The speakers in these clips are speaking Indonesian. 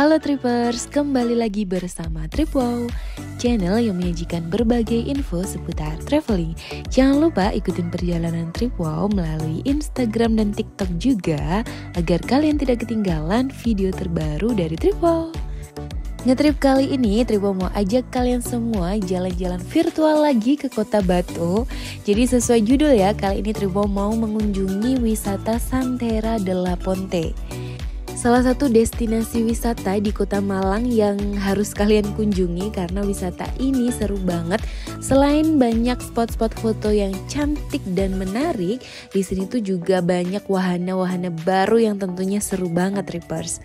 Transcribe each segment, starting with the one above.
Halo Trippers, kembali lagi bersama Tripwow, channel yang menyajikan berbagai info seputar traveling. Jangan lupa ikutin perjalanan Tripwow melalui Instagram dan TikTok juga, agar kalian tidak ketinggalan video terbaru dari Tripwow. Ngetrip kali ini Tripwow mau ajak kalian semua jalan-jalan virtual lagi ke Kota Batu. Jadi sesuai judul ya, kali ini Tripwow mau mengunjungi wisata Santera de la Ponte. Salah satu destinasi wisata di Kota Malang yang harus kalian kunjungi karena wisata ini seru banget. Selain banyak spot-spot foto yang cantik dan menarik, di sini tuh juga banyak wahana-wahana baru yang tentunya seru banget, Trippers.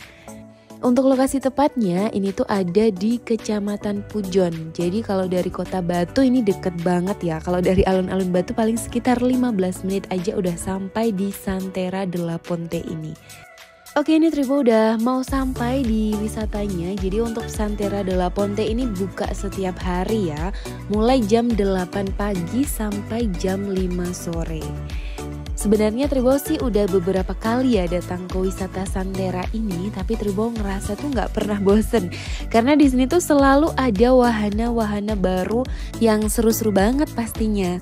Untuk lokasi tepatnya ini tuh ada di Kecamatan Pujon. Jadi kalau dari Kota Batu ini deket banget ya. Kalau dari alun-alun Batu paling sekitar 15 menit aja udah sampai di Santera de la Ponte ini. Oke, ini Tripwow udah mau sampai di wisatanya. Jadi untuk Santera de la Ponte ini buka setiap hari ya, mulai jam 8 pagi sampai jam 5 sore. Sebenarnya Tripwow sih udah beberapa kali ya datang ke wisata Santera ini, tapi Tripwow ngerasa tuh nggak pernah bosen karena di sini tuh selalu ada wahana-wahana baru yang seru-seru banget pastinya.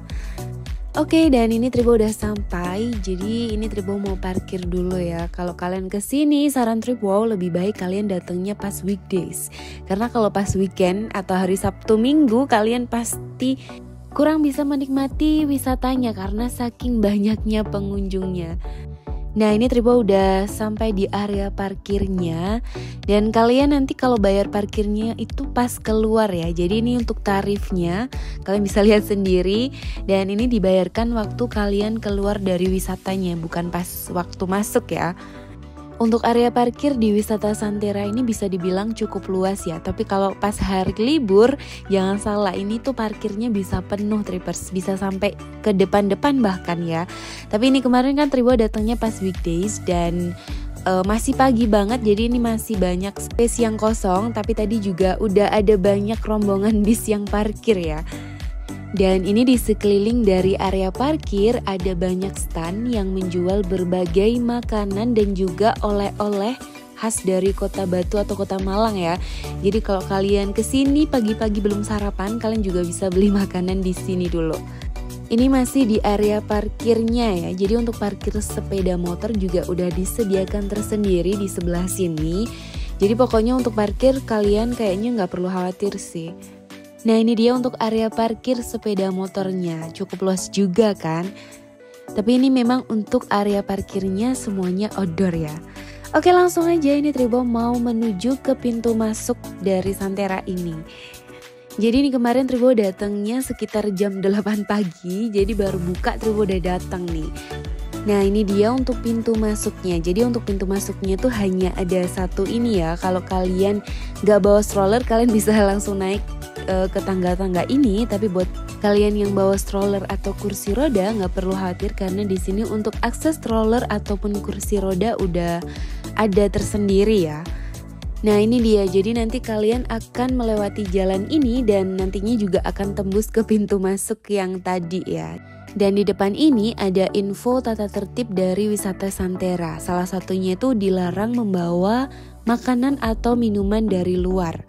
Oke, dan ini Tripwow udah sampai. Jadi ini Tripwow mau parkir dulu ya. Kalau kalian kesini, saran Tripwow lebih baik kalian datangnya pas weekdays. Karena kalau pas weekend atau hari Sabtu Minggu, kalian pasti kurang bisa menikmati wisatanya karena saking banyaknya pengunjungnya. Nah, ini Tripwow udah sampai di area parkirnya. Dan kalian nanti kalau bayar parkirnya itu pas keluar ya. Jadi ini untuk tarifnya kalian bisa lihat sendiri. Dan ini dibayarkan waktu kalian keluar dari wisatanya, bukan pas waktu masuk ya. Untuk area parkir di wisata Santera ini bisa dibilang cukup luas ya. Tapi kalau pas hari libur, jangan salah, ini tuh parkirnya bisa penuh, Trippers. Bisa sampai ke depan-depan bahkan ya. Tapi ini kemarin kan Tripwow datangnya pas weekdays dan masih pagi banget. Jadi ini masih banyak space yang kosong. Tapi tadi juga udah ada banyak rombongan bis yang parkir ya. Dan ini di sekeliling dari area parkir ada banyak stand yang menjual berbagai makanan dan juga oleh-oleh khas dari Kota Batu atau Kota Malang ya. Jadi kalau kalian kesini pagi-pagi belum sarapan, kalian juga bisa beli makanan di sini dulu. Ini masih di area parkirnya ya. Jadi untuk parkir sepeda motor juga udah disediakan tersendiri di sebelah sini. Jadi pokoknya untuk parkir kalian kayaknya nggak perlu khawatir sih. Nah, ini dia untuk area parkir sepeda motornya, cukup luas juga kan. Tapi ini memang untuk area parkirnya semuanya outdoor ya. Oke, langsung aja ini Tripwow mau menuju ke pintu masuk dari Santera ini. Jadi ini kemarin Tripwow datangnya sekitar jam 8 pagi, jadi baru buka Tripwow udah datang nih. Nah, ini dia untuk pintu masuknya. Jadi untuk pintu masuknya tuh hanya ada satu ini ya. Kalau kalian gak bawa stroller, kalian bisa langsung naik ke tangga-tangga ini. Tapi buat kalian yang bawa stroller atau kursi roda nggak perlu khawatir karena di sini untuk akses stroller ataupun kursi roda udah ada tersendiri ya. Nah, ini dia. Jadi nanti kalian akan melewati jalan ini dan nantinya juga akan tembus ke pintu masuk yang tadi ya. Dan di depan ini ada info tata tertib dari wisata Santera. Salah satunya itu dilarang membawa makanan atau minuman dari luar.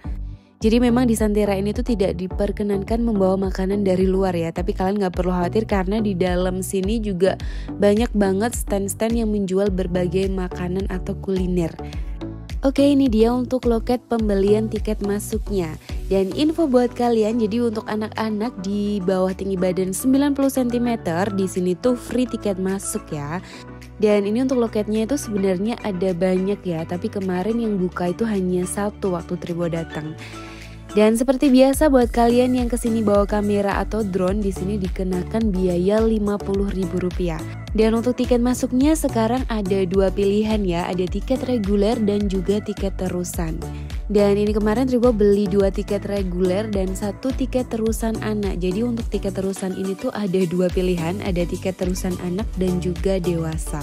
Jadi memang di Santera ini tuh tidak diperkenankan membawa makanan dari luar ya. Tapi kalian gak perlu khawatir karena di dalam sini juga banyak banget stand-stand yang menjual berbagai makanan atau kuliner. Oke, ini dia untuk loket pembelian tiket masuknya. Dan info buat kalian, jadi untuk anak-anak di bawah tinggi badan 90 cm di sini tuh free tiket masuk ya. Dan ini untuk loketnya itu sebenarnya ada banyak ya, tapi kemarin yang buka itu hanya satu waktu Tripwow datang. Dan seperti biasa buat kalian yang kesini bawa kamera atau drone, di sini dikenakan biaya Rp50.000. Dan untuk tiket masuknya sekarang ada dua pilihan ya, ada tiket reguler dan juga tiket terusan. Dan ini kemarin Tripwow beli 2 tiket reguler dan 1 tiket terusan anak. Jadi untuk tiket terusan ini tuh ada 2 pilihan, ada tiket terusan anak dan juga dewasa.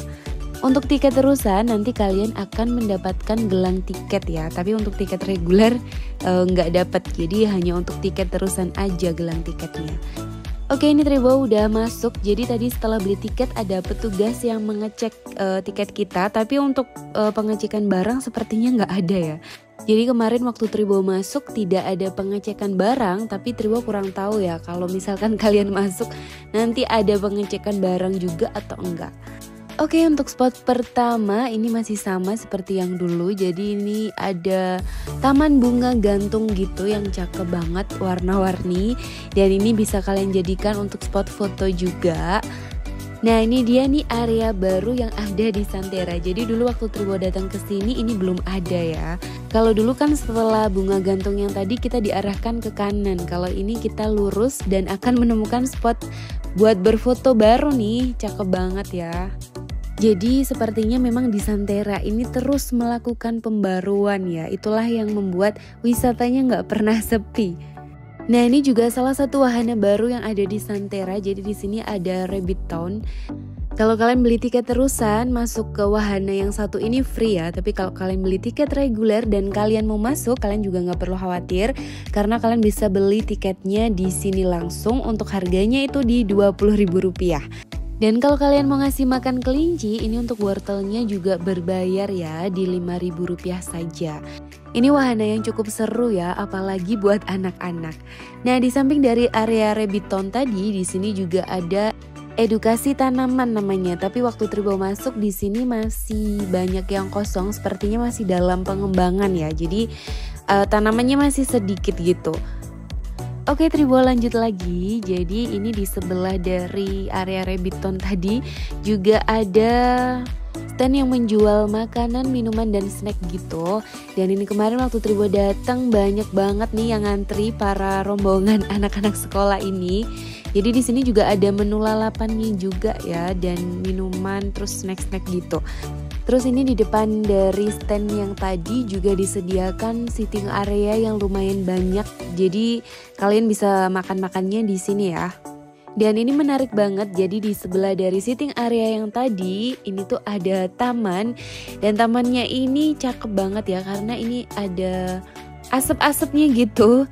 Untuk tiket terusan nanti kalian akan mendapatkan gelang tiket ya. Tapi untuk tiket reguler nggak dapat. Jadi hanya untuk tiket terusan aja gelang tiketnya. Oke, ini Tripwow udah masuk. Jadi tadi setelah beli tiket ada petugas yang mengecek tiket kita. Tapi untuk pengecekan barang sepertinya nggak ada ya. Jadi kemarin waktu Tribo masuk tidak ada pengecekan barang, tapi Tribo kurang tahu ya kalau misalkan kalian masuk nanti ada pengecekan barang juga atau enggak. Oke, untuk spot pertama ini masih sama seperti yang dulu. Jadi ini ada taman bunga gantung gitu yang cakep banget, warna-warni. Dan ini bisa kalian jadikan untuk spot foto juga. Nah, ini dia nih area baru yang ada di Santera. Jadi dulu waktu Tribo datang ke sini ini belum ada ya. Kalau dulu kan setelah bunga gantung yang tadi kita diarahkan ke kanan. Kalau ini kita lurus dan akan menemukan spot buat berfoto baru nih. Cakep banget ya. Jadi sepertinya memang di Santera ini terus melakukan pembaruan ya. Itulah yang membuat wisatanya nggak pernah sepi. Nah, ini juga salah satu wahana baru yang ada di Santera. Jadi di sini ada Rabbit Town. Kalau kalian beli tiket terusan masuk ke wahana yang satu ini free ya. Tapi kalau kalian beli tiket reguler dan kalian mau masuk, kalian juga nggak perlu khawatir karena kalian bisa beli tiketnya di sini langsung. Untuk harganya itu di Rp20.000. Dan kalau kalian mau ngasih makan kelinci, ini untuk wortelnya juga berbayar ya, di Rp5.000 saja. Ini wahana yang cukup seru ya, apalagi buat anak-anak. Nah, di samping dari area Rabbit Town tadi, di sini juga ada edukasi tanaman namanya. Tapi waktu Tribo masuk di sini masih banyak yang kosong, sepertinya masih dalam pengembangan ya. Jadi tanamannya masih sedikit gitu. Oke, Tribo lanjut lagi. Jadi ini di sebelah dari area Rabbit Town tadi juga ada stand yang menjual makanan, minuman, dan snack gitu. Dan ini kemarin waktu Tribo datang banyak banget nih yang ngantri para rombongan anak-anak sekolah ini. Jadi di sini juga ada menu lalapannya juga ya, dan minuman terus snack-snack gitu. Terus ini di depan dari stand yang tadi juga disediakan sitting area yang lumayan banyak. Jadi kalian bisa makan-makannya di sini ya. Dan ini menarik banget, jadi di sebelah dari sitting area yang tadi ini tuh ada taman. Dan tamannya ini cakep banget ya karena ini ada asap-asapnya gitu.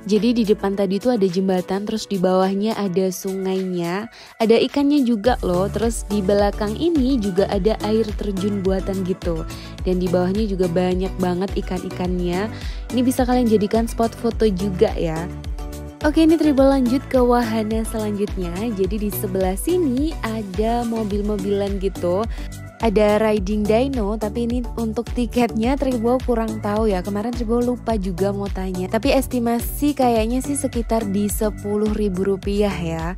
Jadi di depan tadi tuh ada jembatan, terus di bawahnya ada sungainya, ada ikannya juga loh. Terus di belakang ini juga ada air terjun buatan gitu. Dan di bawahnya juga banyak banget ikan-ikannya. Ini bisa kalian jadikan spot foto juga ya. Oke, ini Tribo lanjut ke wahana selanjutnya. Jadi di sebelah sini ada mobil-mobilan gitu. Ada riding dino, tapi ini untuk tiketnya Tribo kurang tahu ya. Kemarin Tribo lupa juga mau tanya. Tapi estimasi kayaknya sih sekitar di Rp10.000 ya.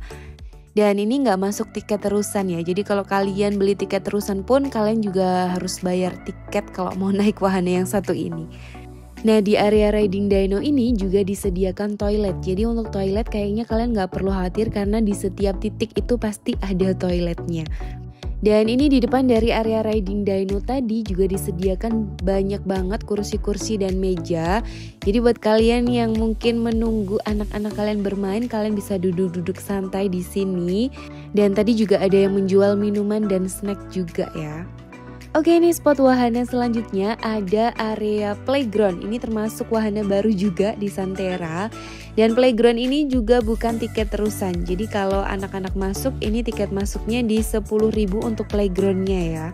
Dan ini nggak masuk tiket terusan ya. Jadi kalau kalian beli tiket terusan pun kalian juga harus bayar tiket kalau mau naik wahana yang satu ini. Nah, di area riding dino ini juga disediakan toilet. Jadi untuk toilet kayaknya kalian nggak perlu khawatir karena di setiap titik itu pasti ada toiletnya. Dan ini di depan dari area riding dino tadi juga disediakan banyak banget kursi-kursi dan meja. Jadi buat kalian yang mungkin menunggu anak-anak kalian bermain, kalian bisa duduk-duduk santai di sini. Dan tadi juga ada yang menjual minuman dan snack juga ya. Oke, ini spot wahana selanjutnya ada area playground. Ini termasuk wahana baru juga di Santera. Dan playground ini juga bukan tiket terusan. Jadi kalau anak-anak masuk, ini tiket masuknya di Rp10.000 untuk playgroundnya ya.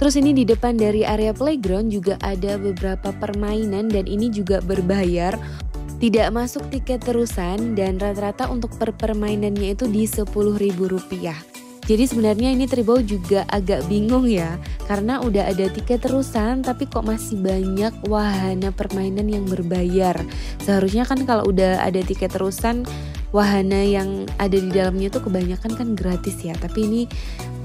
Terus ini di depan dari area playground juga ada beberapa permainan dan ini juga berbayar. Tidak masuk tiket terusan dan rata-rata untuk permainannya itu di Rp10.000. Jadi sebenarnya ini Tribo juga agak bingung ya, karena udah ada tiket terusan tapi kok masih banyak wahana permainan yang berbayar. Seharusnya kan kalau udah ada tiket terusan, wahana yang ada di dalamnya tuh kebanyakan kan gratis ya. Tapi ini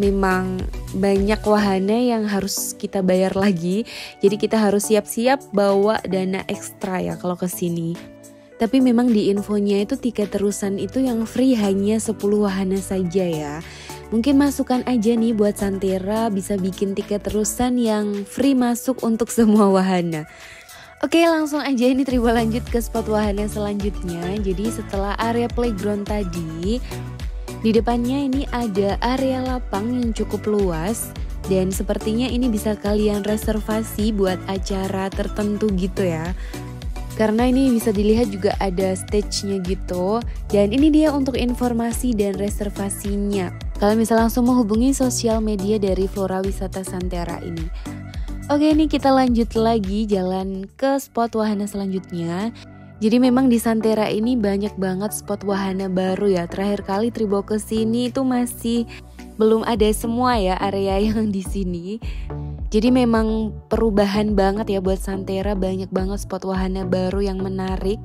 memang banyak wahana yang harus kita bayar lagi. Jadi kita harus siap-siap bawa dana ekstra ya kalau ke sini. Tapi memang di infonya itu tiket terusan itu yang free hanya 10 wahana saja ya. Mungkin masukan aja nih buat Santera bisa bikin tiket terusan yang free masuk untuk semua wahana. Oke, langsung aja ini Tribo lanjut ke spot wahana selanjutnya. Jadi setelah area playground tadi, di depannya ini ada area lapang yang cukup luas. Dan sepertinya ini bisa kalian reservasi buat acara tertentu gitu ya. Karena ini bisa dilihat juga ada stage-nya gitu. Dan ini dia untuk informasi dan reservasinya. Kalian bisa langsung menghubungi sosial media dari Flora Wisata Santera ini. Oke, ini kita lanjut lagi jalan ke spot wahana selanjutnya. Jadi memang di Santerra ini banyak banget spot wahana baru ya. Terakhir kali Tribo ke sini itu masih belum ada semua ya area yang di sini. Jadi memang perubahan banget ya buat Santerra, banyak banget spot wahana baru yang menarik.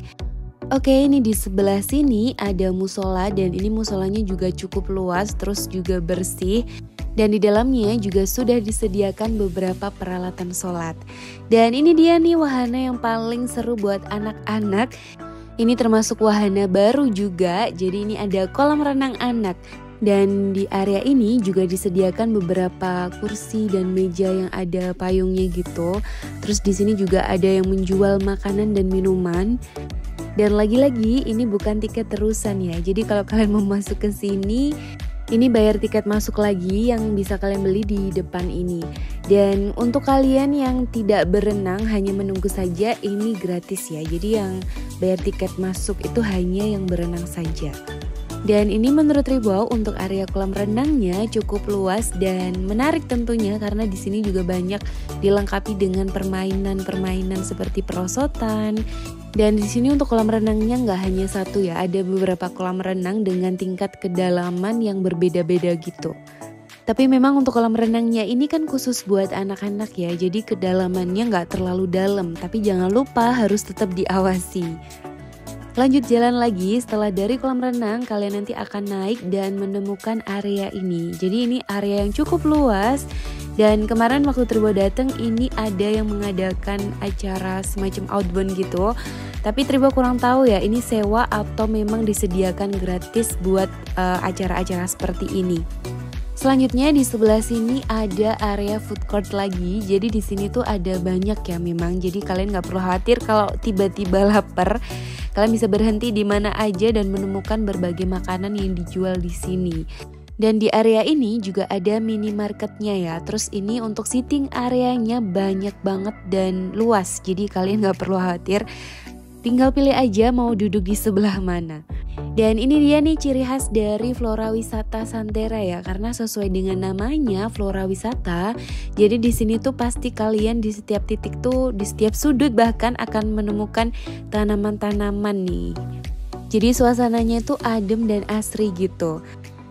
Oke, ini di sebelah sini ada musola dan ini musolanya juga cukup luas terus juga bersih. Dan di dalamnya juga sudah disediakan beberapa peralatan sholat. Dan ini dia nih wahana yang paling seru buat anak-anak. Ini termasuk wahana baru juga, jadi ini ada kolam renang anak. Dan di area ini juga disediakan beberapa kursi dan meja yang ada payungnya gitu. Terus di sini juga ada yang menjual makanan dan minuman. Dan lagi-lagi ini bukan tiket terusan ya. Jadi kalau kalian mau masuk ke sini, ini bayar tiket masuk lagi yang bisa kalian beli di depan ini. Dan untuk kalian yang tidak berenang hanya menunggu saja, ini gratis ya. Jadi yang bayar tiket masuk itu hanya yang berenang saja. Dan ini menurut Tribo untuk area kolam renangnya cukup luas dan menarik tentunya karena di sini juga banyak dilengkapi dengan permainan-permainan seperti perosotan. Dan di sini untuk kolam renangnya nggak hanya satu ya, ada beberapa kolam renang dengan tingkat kedalaman yang berbeda-beda gitu. Tapi memang untuk kolam renangnya ini kan khusus buat anak-anak ya, jadi kedalamannya nggak terlalu dalam, tapi jangan lupa harus tetap diawasi. Lanjut jalan lagi, setelah dari kolam renang kalian nanti akan naik dan menemukan area ini. Jadi ini area yang cukup luas dan kemarin waktu Tribo datang ini ada yang mengadakan acara semacam outbound gitu. Tapi Tribo kurang tahu ya ini sewa atau memang disediakan gratis buat acara-acara seperti ini. Selanjutnya di sebelah sini ada area food court lagi. Jadi di sini tuh ada banyak ya memang. Jadi kalian nggak perlu khawatir kalau tiba-tiba lapar. Kalian bisa berhenti di mana aja dan menemukan berbagai makanan yang dijual di sini. Dan di area ini juga ada minimarketnya ya. Terus ini untuk seating areanya banyak banget dan luas. Jadi kalian nggak perlu khawatir. Tinggal pilih aja mau duduk di sebelah mana. Dan ini dia nih ciri khas dari Flora Wisata Santerra ya, karena sesuai dengan namanya Flora Wisata. Jadi di sini tuh pasti kalian di setiap titik tuh, di setiap sudut bahkan akan menemukan tanaman-tanaman nih. Jadi suasananya tuh adem dan asri gitu.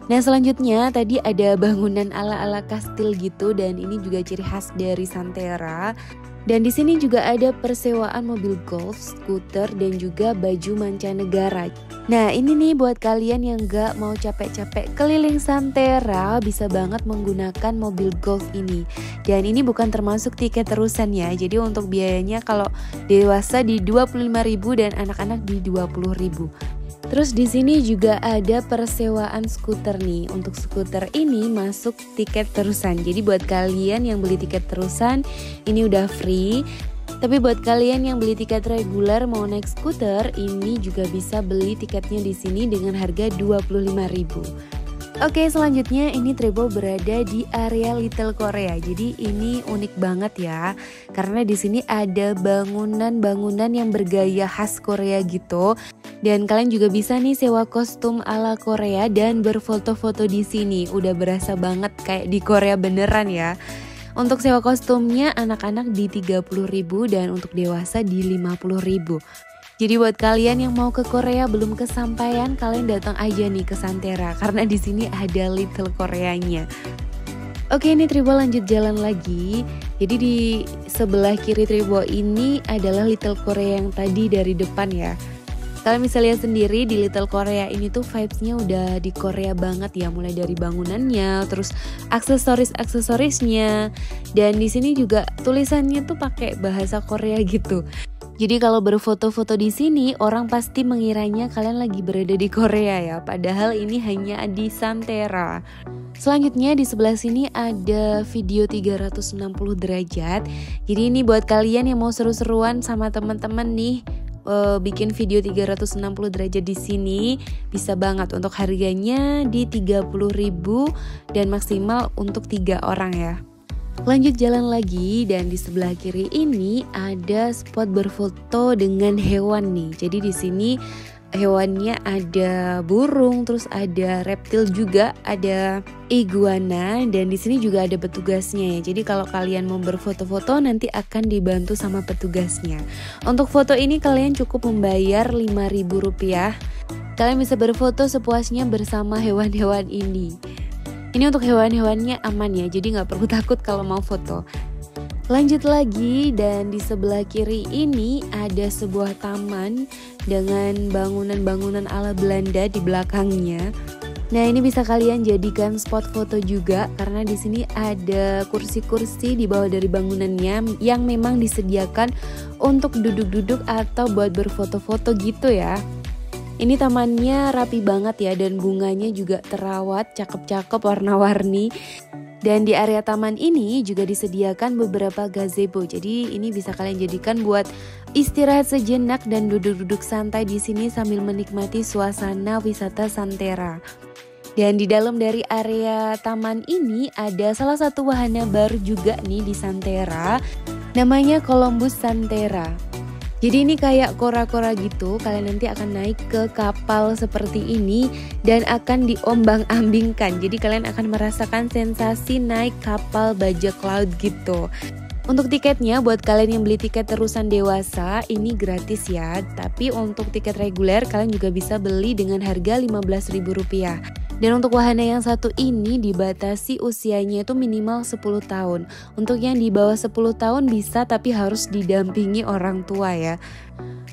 Nah selanjutnya tadi ada bangunan ala-ala kastil gitu dan ini juga ciri khas dari Santerra. Dan di sini juga ada persewaan mobil golf, skuter, dan juga baju mancanegara. Nah ini nih buat kalian yang gak mau capek-capek keliling Santerra, bisa banget menggunakan mobil golf ini. Dan ini bukan termasuk tiket terusan ya, jadi untuk biayanya kalau dewasa di 25.000 dan anak-anak di 20.000. Terus di sini juga ada persewaan skuter nih. Untuk skuter ini masuk tiket terusan. Jadi buat kalian yang beli tiket terusan ini udah free. Tapi buat kalian yang beli tiket reguler mau naik skuter ini juga bisa beli tiketnya di sini dengan harga 25.000. Oke, selanjutnya ini Tribo berada di area Little Korea. Jadi ini unik banget ya, karena di sini ada bangunan-bangunan yang bergaya khas Korea gitu. Dan kalian juga bisa nih sewa kostum ala Korea dan berfoto-foto di sini. Udah berasa banget kayak di Korea beneran ya. Untuk sewa kostumnya anak-anak di 30.000 dan untuk dewasa di 50.000. Jadi buat kalian yang mau ke Korea belum kesampaian, kalian datang aja nih ke Santerra karena di sini ada Little Koreanya. Oke, ini Tribo lanjut jalan lagi. Jadi di sebelah kiri Tribo ini adalah Little Korea yang tadi dari depan ya. Kalian bisa lihat sendiri di Little Korea ini tuh vibes-nya udah di Korea banget ya, mulai dari bangunannya, terus aksesorisnya, dan di sini juga tulisannya tuh pakai bahasa Korea gitu. Jadi kalau berfoto-foto di sini orang pasti mengiranya kalian lagi berada di Korea ya, padahal ini hanya di Santerra. Selanjutnya di sebelah sini ada video 360 derajat. Jadi ini buat kalian yang mau seru-seruan sama teman-teman nih, bikin video 360 derajat di sini bisa banget. Untuk harganya di 30.000 dan maksimal untuk 3 orang ya. Lanjut jalan lagi dan di sebelah kiri ini ada spot berfoto dengan hewan nih. Jadi di sini hewannya ada burung, terus ada reptil juga, ada iguana, dan di sini juga ada petugasnya ya. Jadi kalau kalian mau berfoto-foto nanti akan dibantu sama petugasnya. Untuk foto ini kalian cukup membayar Rp5.000. Kalian bisa berfoto sepuasnya bersama hewan-hewan ini. Ini untuk hewan-hewannya aman ya, jadi nggak perlu takut kalau mau foto. Lanjut lagi, dan di sebelah kiri ini ada sebuah taman dengan bangunan-bangunan ala Belanda di belakangnya. Nah, ini bisa kalian jadikan spot foto juga karena di sini ada kursi-kursi di bawah dari bangunannya yang memang disediakan untuk duduk-duduk atau buat berfoto-foto gitu ya. Ini tamannya rapi banget ya, dan bunganya juga terawat, cakep-cakep, warna-warni. Dan di area taman ini juga disediakan beberapa gazebo. Jadi ini bisa kalian jadikan buat istirahat sejenak dan duduk-duduk santai di sini sambil menikmati suasana wisata Santera. Dan di dalam dari area taman ini ada salah satu wahana baru juga nih di Santera, namanya Columbus Santera. Jadi ini kayak kora-kora gitu, kalian nanti akan naik ke kapal seperti ini dan akan diombang-ambingkan. Jadi kalian akan merasakan sensasi naik kapal bajak laut gitu. Untuk tiketnya buat kalian yang beli tiket terusan dewasa ini gratis ya. Tapi untuk tiket reguler kalian juga bisa beli dengan harga Rp15.000. Dan untuk wahana yang satu ini dibatasi usianya itu minimal 10 tahun. Untuk yang di bawah 10 tahun bisa, tapi harus didampingi orang tua ya.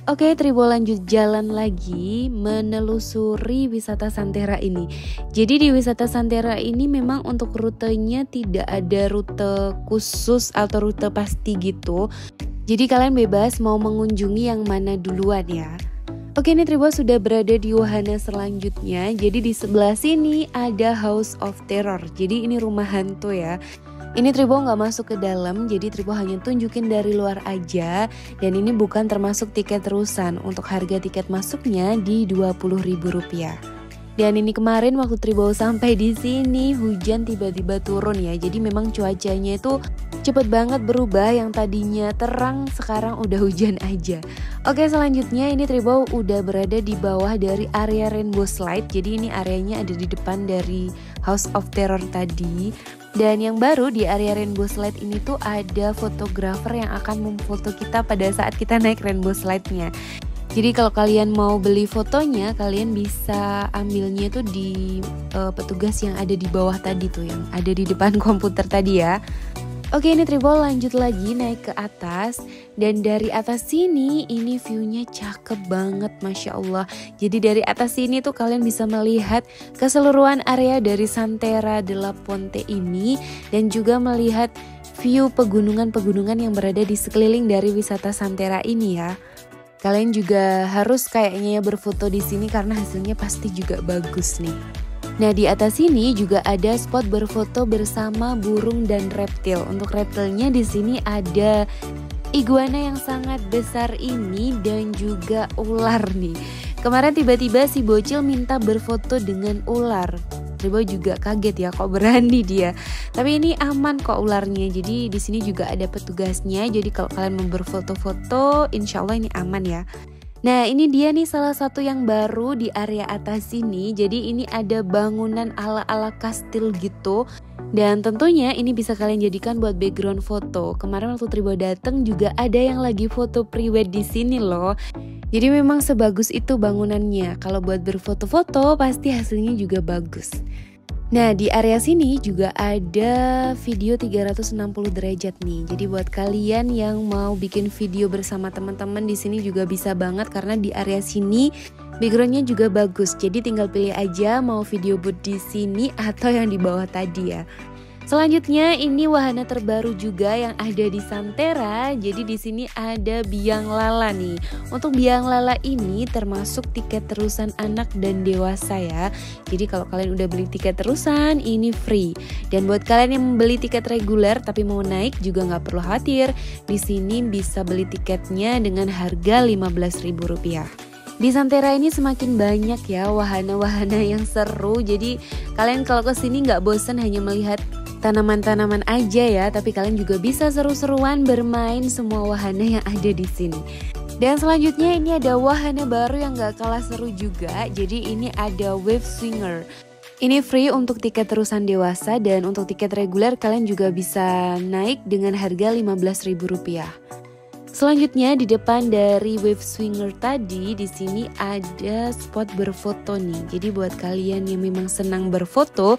Oke, Tribo lanjut jalan lagi menelusuri wisata Santera ini. Jadi di wisata Santera ini memang untuk rutenya tidak ada rute khusus atau rute pasti gitu. Jadi kalian bebas mau mengunjungi yang mana duluan ya. Oke, ini Tribo sudah berada di wahana selanjutnya. Jadi di sebelah sini ada House of Terror. Jadi ini rumah hantu ya. Ini Tribo nggak masuk ke dalam, jadi Tribo hanya tunjukin dari luar aja. Dan ini bukan termasuk tiket terusan. Untuk harga tiket masuknya di Rp20.000. Dan ini kemarin waktu Tribo sampai di sini hujan tiba-tiba turun ya. Jadi memang cuacanya itu cepet banget berubah, yang tadinya terang sekarang udah hujan aja. Oke, selanjutnya ini Tribo udah berada di bawah dari area Rainbow Slide. Jadi ini areanya ada di depan dari House of Terror tadi. Dan yang baru di area Rainbow Slide ini tuh ada fotografer yang akan memfoto kita pada saat kita naik Rainbow Slide-nya. Jadi kalau kalian mau beli fotonya, kalian bisa ambilnya tuh di petugas yang ada di bawah tadi tuh, yang ada di depan komputer tadi ya. Oke, ini Tribo lanjut lagi naik ke atas. Dan dari atas sini ini view-nya cakep banget, Masya Allah. Jadi dari atas sini tuh kalian bisa melihat keseluruhan area dari Santera de la Ponte ini. Dan juga melihat view pegunungan-pegunungan yang berada di sekeliling dari wisata Santera ini ya. Kalian juga harus kayaknya ya berfoto di sini karena hasilnya pasti juga bagus nih. Nah, di atas sini juga ada spot berfoto bersama burung dan reptil. Untuk reptilnya di sini ada iguana yang sangat besar ini dan juga ular nih. Kemarin tiba-tiba si bocil minta berfoto dengan ular. Tribo juga kaget ya, kok berani dia. Tapi ini aman kok ularnya. Jadi di sini juga ada petugasnya. Jadi kalau kalian mau berfoto-foto, insya Allah ini aman ya. Nah, ini dia nih salah satu yang baru di area atas sini. Jadi ini ada bangunan ala-ala kastil gitu. Dan tentunya ini bisa kalian jadikan buat background foto. Kemarin waktu Tribo dateng juga ada yang lagi foto pre-wed di sini loh. Jadi memang sebagus itu bangunannya. Kalau buat berfoto-foto pasti hasilnya juga bagus. Nah, di area sini juga ada video 360 derajat nih. Jadi buat kalian yang mau bikin video bersama teman-teman di sini juga bisa banget karena di area sini backgroundnya juga bagus. Jadi tinggal pilih aja mau video booth di sini atau yang di bawah tadi ya. Selanjutnya ini wahana terbaru juga yang ada di Santera. Jadi di sini ada biang lala nih. Untuk biang lala ini termasuk tiket terusan anak dan dewasa ya. Jadi kalau kalian udah beli tiket terusan ini free. Dan buat kalian yang membeli tiket reguler tapi mau naik juga nggak perlu khawatir. Di sini bisa beli tiketnya dengan harga Rp15.000. Di Santera ini semakin banyak ya wahana-wahana yang seru. Jadi kalian kalau kesini nggak bosan hanya melihat tanaman-tanaman aja ya, tapi kalian juga bisa seru-seruan bermain semua wahana yang ada di sini. Dan selanjutnya ini ada wahana baru yang gak kalah seru juga. Jadi ini ada Wave Swinger. Ini free untuk tiket terusan dewasa dan untuk tiket reguler kalian juga bisa naik dengan harga Rp15.000. Selanjutnya di depan dari Wave Swinger tadi di sini ada spot berfoto nih. Jadi buat kalian yang memang senang berfoto,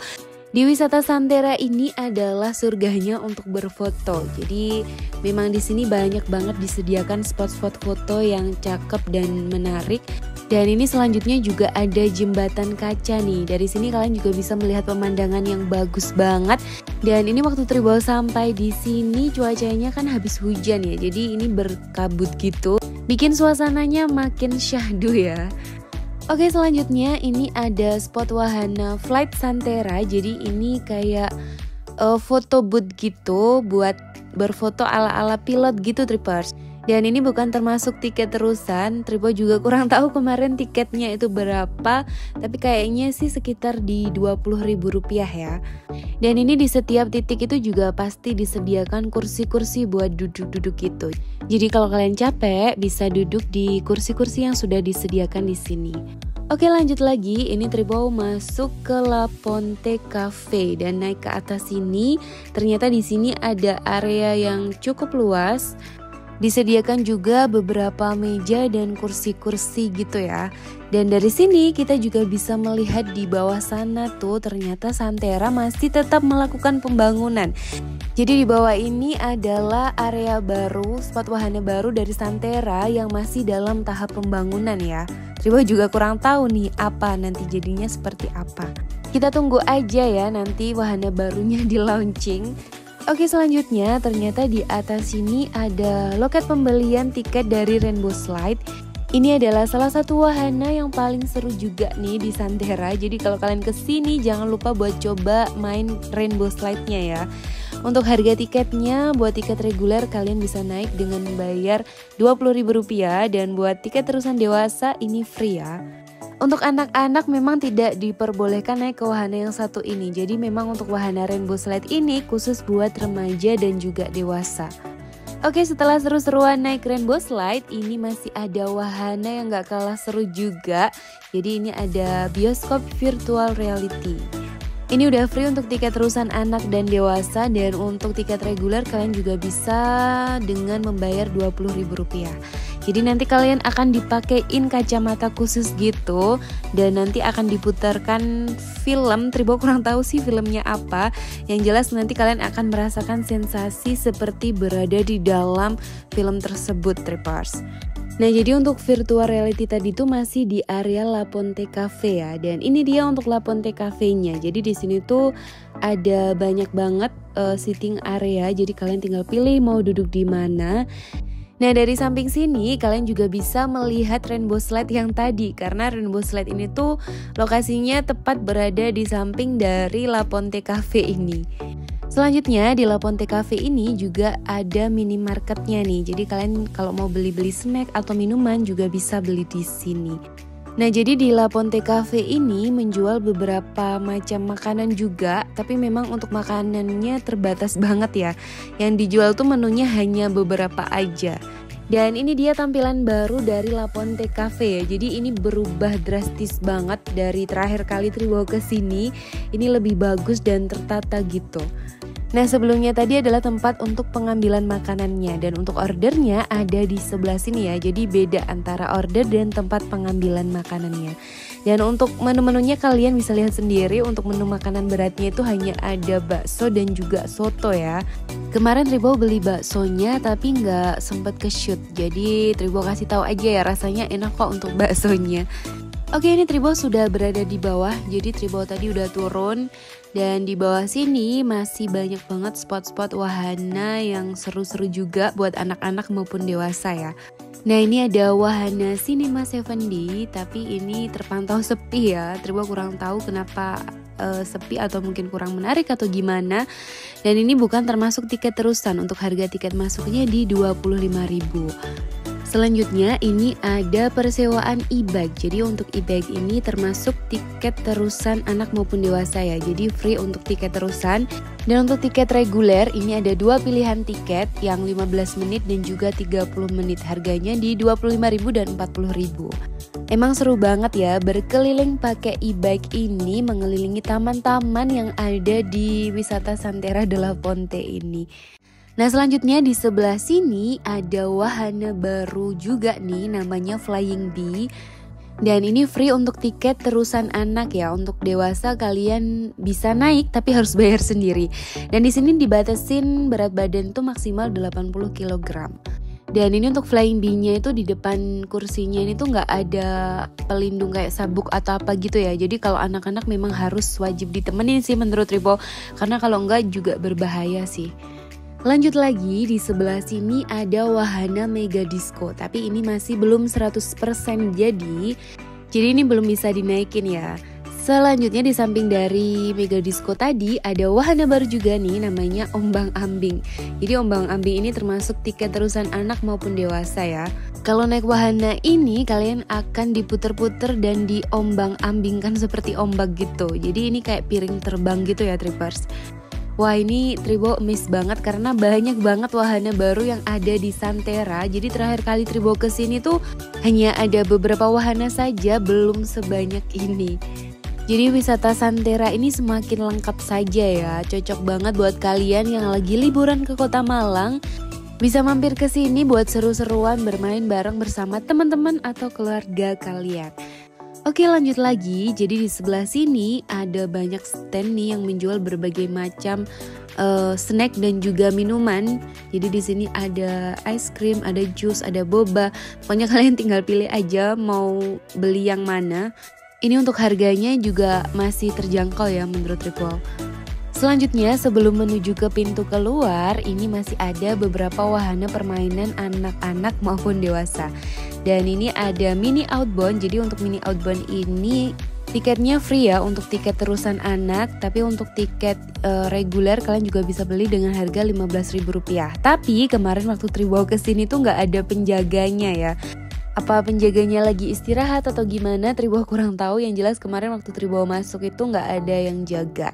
di wisata Santera ini adalah surganya untuk berfoto. Jadi memang di sini banyak banget disediakan spot-spot foto yang cakep dan menarik. Dan ini selanjutnya juga ada jembatan kaca nih. Dari sini kalian juga bisa melihat pemandangan yang bagus banget. Dan ini waktu Tribau sampai di sini cuacanya kan habis hujan ya. Jadi ini berkabut gitu. Bikin suasananya makin syahdu ya. Oke, selanjutnya ini ada spot wahana Flight Santera. Jadi ini kayak foto booth gitu buat berfoto ala-ala pilot gitu Trippers. Dan ini bukan termasuk tiket terusan. Tribo juga kurang tahu kemarin tiketnya itu berapa, tapi kayaknya sih sekitar di Rp20.000 ya. Dan ini di setiap titik itu juga pasti disediakan kursi-kursi buat duduk-duduk gitu. Jadi kalau kalian capek bisa duduk di kursi-kursi yang sudah disediakan di sini. Oke, lanjut lagi. Ini Tribo masuk ke La Ponte Cafe dan naik ke atas sini. Ternyata di sini ada area yang cukup luas. Disediakan juga beberapa meja dan kursi-kursi gitu ya. Dan dari sini kita juga bisa melihat di bawah sana tuh ternyata Santera masih tetap melakukan pembangunan. Jadi di bawah ini adalah area baru, spot wahana baru dari Santera yang masih dalam tahap pembangunan ya. Tribo juga kurang tahu nih apa nanti jadinya seperti apa. Kita tunggu aja ya nanti wahana barunya di launching. Oke, selanjutnya ternyata di atas sini ada loket pembelian tiket dari Rainbow Slide. Ini adalah salah satu wahana yang paling seru juga nih di Santera. Jadi kalau kalian kesini jangan lupa buat coba main Rainbow Slide-nya ya. Untuk harga tiketnya buat tiket reguler kalian bisa naik dengan bayar Rp20.000 dan buat tiket terusan dewasa ini free ya. Untuk anak-anak memang tidak diperbolehkan naik ke wahana yang satu ini. Jadi memang untuk wahana Rainbow Slide ini khusus buat remaja dan juga dewasa. Oke, setelah seru-seruan naik Rainbow Slide, ini masih ada wahana yang gak kalah seru juga. Jadi ini ada bioskop virtual reality. Ini udah free untuk tiket terusan anak dan dewasa, dan untuk tiket reguler kalian juga bisa dengan membayar Rp20.000. Jadi nanti kalian akan dipakein kacamata khusus gitu, dan nanti akan diputarkan film. Tribo kurang tahu sih filmnya apa. Yang jelas nanti kalian akan merasakan sensasi seperti berada di dalam film tersebut, Trippers. Nah, jadi untuk virtual reality tadi tuh masih di area La Ponte Cafe ya. Dan ini dia untuk La Ponte Cafe-nya. Jadi di sini tuh ada banyak banget sitting area. Jadi kalian tinggal pilih mau duduk di mana. Nah, dari samping sini kalian juga bisa melihat Rainbow Slide yang tadi. Karena Rainbow Slide ini tuh lokasinya tepat berada di samping dari La Ponte Cafe ini. Selanjutnya di La Ponte Cafe ini juga ada minimarketnya nih. Jadi kalian kalau mau beli-beli snack atau minuman juga bisa beli di sini. Nah, jadi di La Ponte Cafe ini menjual beberapa macam makanan juga, tapi memang untuk makanannya terbatas banget ya. Yang dijual tuh menunya hanya beberapa aja. Dan ini dia tampilan baru dari La Ponte Cafe ya. Jadi ini berubah drastis banget dari terakhir kali Tribo ke sini. Ini lebih bagus dan tertata gitu. Nah, sebelumnya tadi adalah tempat untuk pengambilan makanannya, dan untuk ordernya ada di sebelah sini ya. Jadi beda antara order dan tempat pengambilan makanannya. Dan untuk menu-menunya kalian bisa lihat sendiri. Untuk menu makanan beratnya itu hanya ada bakso dan juga soto ya. Kemarin Tribo beli baksonya tapi nggak sempet ke shoot. Jadi Tribo kasih tahu aja ya, rasanya enak kok untuk baksonya. Oke, ini Tribo sudah berada di bawah. Jadi Tribo tadi udah turun. Dan di bawah sini masih banyak banget spot-spot wahana yang seru-seru juga buat anak-anak maupun dewasa ya. Nah, ini ada wahana Cinema 7D, tapi ini terpantau sepi ya. Tribo kurang tahu kenapa sepi atau mungkin kurang menarik atau gimana. Dan ini bukan termasuk tiket terusan. Untuk harga tiket masuknya di Rp25.000. Selanjutnya ini ada persewaan e-bike. Jadi untuk e-bike ini termasuk tiket terusan anak maupun dewasa ya. Jadi free untuk tiket terusan. Dan untuk tiket reguler ini ada 2 pilihan tiket yang 15 menit dan juga 30 menit. Harganya di 25.000 dan 40.000. Emang seru banget ya berkeliling pakai e-bike ini mengelilingi taman-taman yang ada di wisata Santera de la Ponte ini. Nah selanjutnya di sebelah sini ada wahana baru juga nih namanya Flying Bee. Dan ini free untuk tiket terusan anak ya. Untuk dewasa kalian bisa naik tapi harus bayar sendiri. Dan di sini dibatasin berat badan tuh maksimal 80 kg. Dan ini untuk Flying Bee-nya itu di depan kursinya ini tuh nggak ada pelindung kayak sabuk atau apa gitu ya. Jadi kalau anak-anak memang harus wajib ditemenin sih menurut Tripo. Karena kalau enggak juga berbahaya sih. Lanjut lagi di sebelah sini ada wahana Mega Disco. Tapi ini masih belum 100% jadi ini belum bisa dinaikin ya. Selanjutnya di samping dari Mega Disco tadi ada wahana baru juga nih namanya Ombang Ambing. Jadi Ombang Ambing ini termasuk tiket terusan anak maupun dewasa ya. Kalau naik wahana ini kalian akan diputer-puter dan diombang-ambingkan seperti ombak gitu. Jadi ini kayak piring terbang gitu ya Trippers. Wah ini Tribo miss banget karena banyak banget wahana baru yang ada di Santera. Jadi terakhir kali Tribo kesini tuh hanya ada beberapa wahana saja, belum sebanyak ini. Jadi wisata Santera ini semakin lengkap saja ya. Cocok banget buat kalian yang lagi liburan ke Kota Malang. Bisa mampir ke sini buat seru-seruan bermain bareng bersama teman-teman atau keluarga kalian. Oke lanjut lagi, jadi di sebelah sini ada banyak stand nih yang menjual berbagai macam snack dan juga minuman. Jadi di sini ada ice cream, ada jus, ada boba. Pokoknya kalian tinggal pilih aja mau beli yang mana. Ini untuk harganya juga masih terjangkau ya menurut Triple. Selanjutnya sebelum menuju ke pintu keluar, ini masih ada beberapa wahana permainan anak-anak maupun dewasa. Dan ini ada mini outbound, jadi untuk mini outbound ini tiketnya free ya untuk tiket terusan anak. Tapi untuk tiket reguler kalian juga bisa beli dengan harga Rp15.000. Tapi kemarin waktu Tribawa kesini tuh nggak ada penjaganya ya. Apa penjaganya lagi istirahat atau gimana Tribawa kurang tahu. Yang jelas kemarin waktu Tribawa masuk itu nggak ada yang jaga.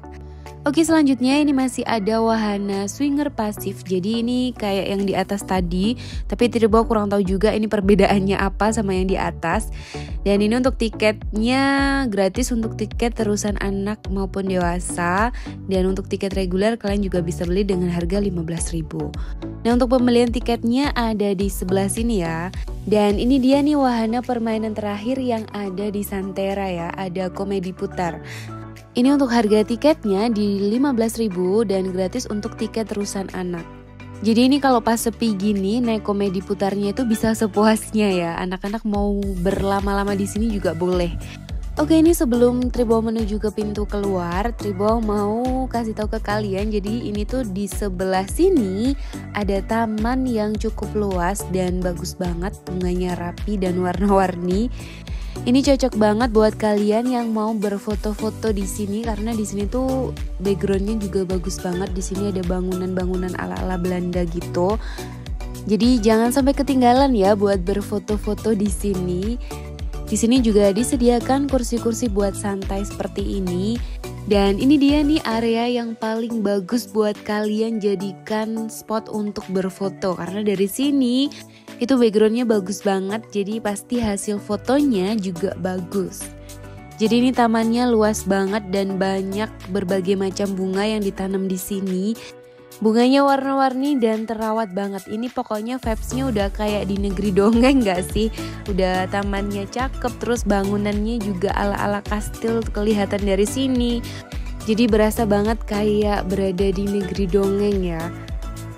Oke selanjutnya ini masih ada wahana swinger pasif. Jadi ini kayak yang di atas tadi, tapi Tribawa kurang tahu juga ini perbedaannya apa sama yang di atas. Dan ini untuk tiketnya gratis untuk tiket terusan anak maupun dewasa. Dan untuk tiket reguler kalian juga bisa beli dengan harga Rp15.000. Nah untuk pembelian tiketnya ada di sebelah sini ya. Dan ini dia nih wahana permainan terakhir yang ada di Santera ya. Ada komedi putar. Ini untuk harga tiketnya di Rp15.000 dan gratis untuk tiket terusan anak. Jadi ini kalau pas sepi gini naik komedi putarnya itu bisa sepuasnya ya. Anak-anak mau berlama-lama di sini juga boleh. Oke ini sebelum Tribawa menuju ke pintu keluar, Tribawa mau kasih tahu ke kalian. Jadi ini tuh di sebelah sini ada taman yang cukup luas dan bagus banget. Bunganya rapi dan warna-warni. Ini cocok banget buat kalian yang mau berfoto-foto di sini karena di sini tuh backgroundnya juga bagus banget. Di sini ada bangunan-bangunan ala-ala Belanda gitu. Jadi jangan sampai ketinggalan ya buat berfoto-foto di sini. Di sini juga disediakan kursi-kursi buat santai seperti ini. Dan ini dia nih area yang paling bagus buat kalian jadikan spot untuk berfoto karena dari sini itu backgroundnya bagus banget, jadi pasti hasil fotonya juga bagus. Jadi ini tamannya luas banget dan banyak berbagai macam bunga yang ditanam di sini. Bunganya warna-warni dan terawat banget. Ini pokoknya vibes-nya udah kayak di negeri dongeng gak sih? Udah tamannya cakep, terus bangunannya juga ala-ala kastil kelihatan dari sini. Jadi berasa banget kayak berada di negeri dongeng ya.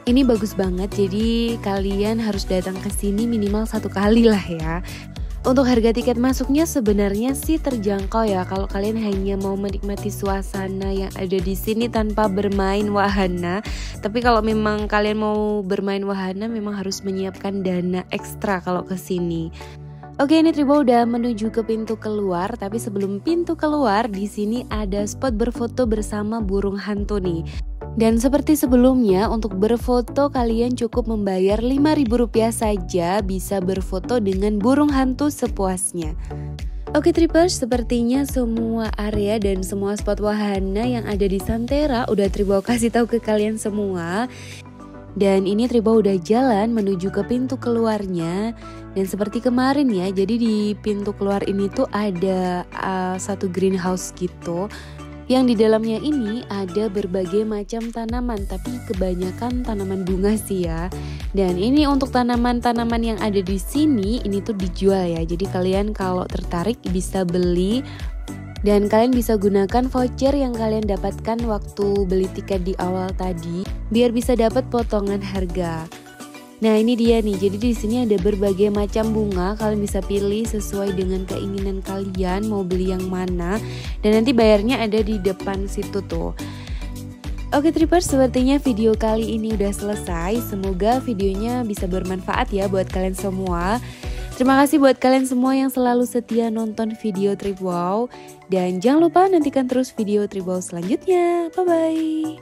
Ini bagus banget, jadi kalian harus datang ke sini minimal 1 kali lah ya. Untuk harga tiket masuknya sebenarnya sih terjangkau ya kalau kalian hanya mau menikmati suasana yang ada di sini tanpa bermain wahana. Tapi kalau memang kalian mau bermain wahana memang harus menyiapkan dana ekstra kalau ke sini. Oke, ini Tribawa udah menuju ke pintu keluar, tapi sebelum pintu keluar di sini ada spot berfoto bersama burung hantu nih. Dan seperti sebelumnya, untuk berfoto kalian cukup membayar Rp5.000 saja, bisa berfoto dengan burung hantu sepuasnya. Oke Trippers, sepertinya semua area dan semua spot wahana yang ada di Santerra udah Tribo kasih tahu ke kalian semua. Dan ini Tribo udah jalan menuju ke pintu keluarnya. Dan seperti kemarin ya, jadi di pintu keluar ini tuh ada satu greenhouse gitu, yang di dalamnya ini ada berbagai macam tanaman, tapi kebanyakan tanaman bunga sih ya. Dan ini untuk tanaman-tanaman yang ada di sini ini tuh dijual ya. Jadi kalian kalau tertarik bisa beli dan kalian bisa gunakan voucher yang kalian dapatkan waktu beli tiket di awal tadi biar bisa dapat potongan harga. Nah ini dia nih, jadi di sini ada berbagai macam bunga, kalian bisa pilih sesuai dengan keinginan kalian mau beli yang mana, dan nanti bayarnya ada di depan situ tuh. Oke Trippers, sepertinya video kali ini udah selesai, semoga videonya bisa bermanfaat ya buat kalian semua. Terima kasih buat kalian semua yang selalu setia nonton video Tripwow, dan jangan lupa nantikan terus video Tripwow selanjutnya. Bye bye.